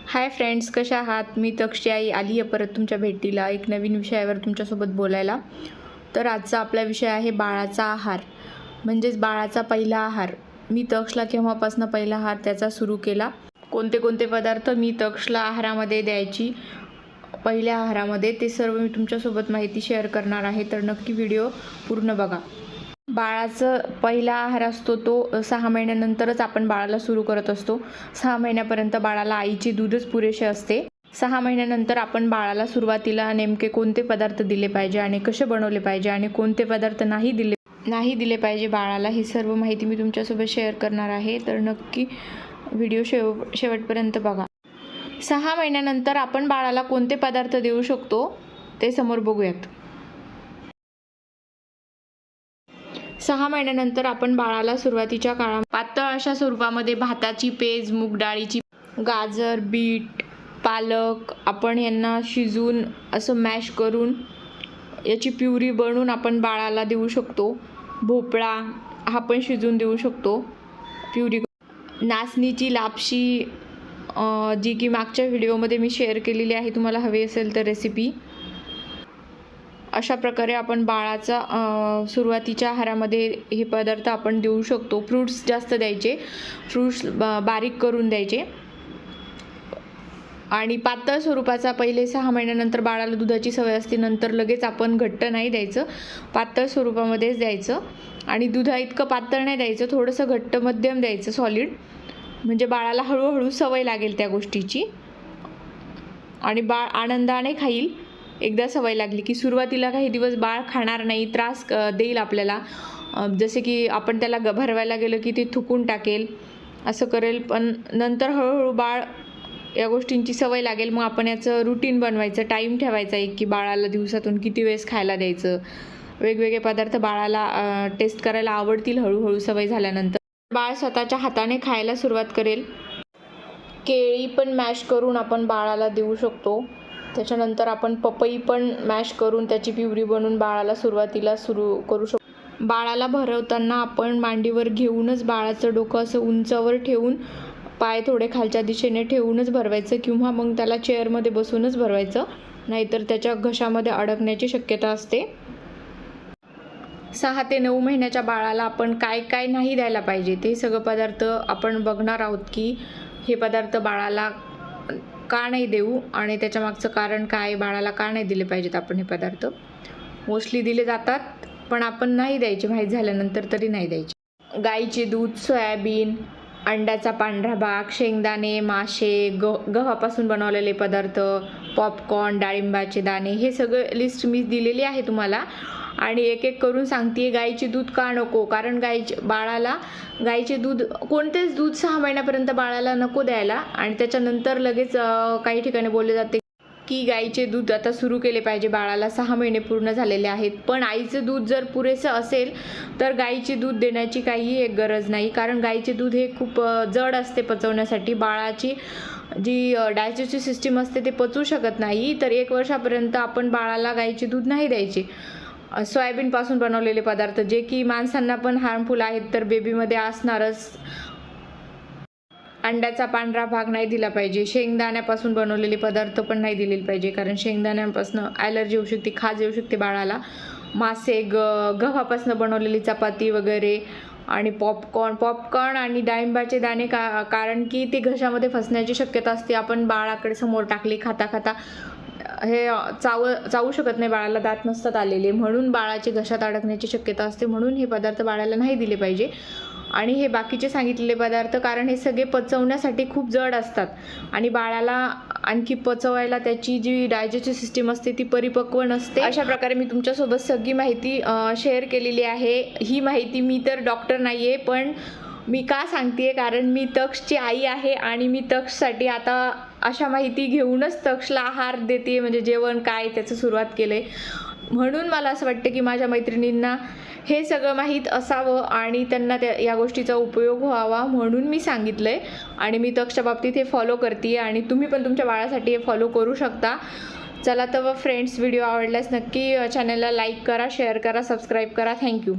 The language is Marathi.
हाय फ्रेंड्स, कशा आहात? मी तक्षी आई आली आहे परत तुमच्या भेटीला एक नवीन विषयावर तुमच्यासोबत बोलायला. तर आजचा आपला विषय आहे बाळाचा आहार, म्हणजेच बाळाचा पहिला आहार. मी तक्षला केव्हापासून पहिला आहार त्याचा सुरू केला, कोणते कोणते पदार्थ मी तक्षला आहारामध्ये द्यायची पहिल्या आहारामध्ये, ते सर्व मी तुमच्यासोबत माहिती शेअर करणार आहे. तर नक्की व्हिडिओ पूर्ण बघा. बाळाचा पहिला आहार असतो तो 6 महिन्यानंतरच आपण बाळाला सुरू करत असतो. 6 महिन्यापर्यंत बाळाला आईचे दूधच पुरेसे असते. 6 महिन्यानंतर आपण बाळाला सुरुवातीला नेमके कोणते पदार्थ दिले पाहिजे आणि कसे बनवले पाहिजे आणि कोणते पदार्थ नाही दिले पाहिजे बाळाला, ही सर्व माहिती मी तुमच्यासोबत शेअर करणार आहे. तर नक्की व्हिडिओ शेवटपर्यंत बघा. 6 महिन्यानंतर आपण बाळाला कोणते पदार्थ देऊ शकतो ते समोर बघूयात. 6 महिन्यानंतर आपण बाळाला सुरुवातीच्या काळात पातळ अशा स्वरूपामध्ये भाताची पेज, मूग डाळीची, गाजर, बीट, पालक आपण यांना शिजवून असं मॅश करून याची प्युरी बनवून आपण बाळाला देऊ शकतो. भोपळा हा पण शिजवून देऊ शकतो प्युरी. नाचणीची लापशी जी की मागच्या व्हिडिओमध्ये मी शेअर केलेली आहे, तुम्हाला हवी असेल तर रेसिपी. अशा प्रकारे आपण बाळाचा सुरुवातीच्या आहारामध्ये हे पदार्थ आपण देऊ शकतो. फ्रूट्स जास्त द्यायचे, फ्रूट्स बारीक करून द्यायचे. आणि पातळ स्वरूपाचा पहिले 6 महिन्यानंतर बाळाला दुधाची सवय असते, नंतर लगेच आपण घट्ट नाही द्यायचं, पातळ स्वरूपामध्येच द्यायचं. आणि दुधा इतकं पातळ नाही द्यायचं, थोडंसं घट्ट मध्यम द्यायचं, सॉलिड, म्हणजे बाळाला हळूहळू सवय लागेल त्या गोष्टीची आणि बाळ आनंदाने खाईल. एकदा सवय लागली की सुरुवातीला काही दिवस बाळ खाणार नाही, त्रास देईल आपल्याला, जसे की आपण त्याला भरवायला गेलं की ते थुकून टाकेल, असं करेल. पण नंतर हळूहळू बाळ या गोष्टींची सवय लागेल. मग आपण याचं रुटीन बनवायचं, टाईम ठेवायचा एक, की बाळाला दिवसातून किती वेळेस खायला द्यायचं. वेगवेगळे पदार्थ बाळाला टेस्ट करायला आवडतील हळूहळू सवय झाल्यानंतर. बाळ स्वतःच्या हाताने खायला सुरुवात करेल. केळी पण मॅश करून आपण बाळाला देऊ शकतो. त्याच्यानंतर आपण पपई पण मॅश करून त्याची प्युरी बनवून बाळाला सुरुवातीला सुरू करू शकतो. बाळाला भरवताना आपण मांडीवर घेऊनच बाळाचं डोकं असं उंचावर ठेवून पाय थोडे खालच्या दिशेने ठेवूनच भरवायचं, किंवा मग त्याला चेअरमध्ये बसूनच भरवायचं, नाहीतर त्याच्या घशामध्ये अडकण्याची शक्यता असते. 6 ते 9 महिन्याच्या बाळाला आपण काय काय नाही द्यायला पाहिजे ते सगळं पदार्थ आपण बघणार आहोत, की हे पदार्थ बाळाला का नाही देऊ आणि त्याच्या मागचं कारण काय, बाळाला का नाही दिले पाहिजेत आपण हे पदार्थ. मोस्टली दिले जातात पण आपण नाही द्यायचे, माहीत झाल्यानंतर तरी नाही द्यायचे. गाईचे दूध, सोयाबीन, अंड्याचा पांढरा भाग, शेंगदाणे, मासे, गव्हापासून बनवलेले पदार्थ, पॉपकॉर्न, डाळिंबाचे दाणे, हे सगळं लिस्ट मी दिलेली आहे तुम्हाला. आणि एक एक करून सांगते. गाईचे दूध का नको, कारण गाईचे दूध, कोणतेच दूध 6 महिन्यापर्यंत बाळाला नको द्यायला. आणि त्याच्यानंतर लगेच काही ठिकाणी बोलले जाते की गाईचे दूध आता सुरू केले पाहिजे बाळाला, 6 महिने पूर्ण झालेले आहेत. पण आईचं दूध जर पुरेसं असेल तर गाईचे दूध देण्याची काही एक गरज नाही, कारण गाईचे दूध हे खूप जड असते पचवण्यासाठी. बाळाची जी डायजेस्टिव्ह सिस्टीम असते ते पचवू शकत नाही. तर 1 वर्षापर्यंत आपण बाळाला गाईचे दूध नाही द्यायचे. सोयाबीनपासून बनवलेले पदार्थ जे की माणसांना पण हार्मफुल आहेत, तर बेबीमध्ये असणारच. अंड्याचा पांढरा भाग नाही दिला पाहिजे. शेंगदाण्यापासून बनवलेले पदार्थ पण नाही दिलेले पाहिजे, कारण शेंगदाण्यापासून ॲलर्जी होऊ शकते, खाज येऊ शकते बाळाला. मासे, गव्हापासून बनवलेली चपाती वगैरे, आणि पॉपकॉर्न आणि डाळिंबाचे दाणे, कारण की ते घशामध्ये फसण्याची शक्यता असते. आपण बाळाकडे समोर टाकले खाता खाता हे चावू शकत नाही, बाळाला दात नसतात आलेले, म्हणून बाळाच्या घशात अडकण्याची शक्यता असते, म्हणून हे पदार्थ बाळाला नाही दिले पाहिजे. आणि हे बाकीचे सांगितलेले पदार्थ, कारण हे सगळे पचवण्यासाठी खूप जड असतात आणि बाळाला आणखी पचवायला त्याची जी डायजेस्टिव्ह सिस्टीम असते ती परिपक्व नसते. अशा प्रकारे मी तुमच्यासोबत सगळी माहिती शेअर केलेली आहे. ही माहिती, मी तर डॉक्टर नाही आहे, पण मी का सांगते, कारण मी तक्षची आई आहे आणि मी तक्षसाठी आता अशा माहिती घेऊनच तक्षला आहार देते, म्हणजे जेवण काय त्याचं सुरुवात केलं आहे. म्हणून मला असं वाटतं की माझ्या मैत्रिणींना हे सगळं माहीत असावं आणि त्यांना या गोष्टीचा उपयोग व्हावा, म्हणून मी सांगितलं आहे. आणि मी तक्षच्या बाबतीत हे फॉलो करते आणि तुम्ही पण तुमच्या बाळासाठी हे फॉलो करू शकता. चला तर फ्रेंड्स, व्हिडिओ आवडल्यास नक्की चॅनलला लाईक करा, शेअर करा, सबस्क्राईब करा. थँक्यू.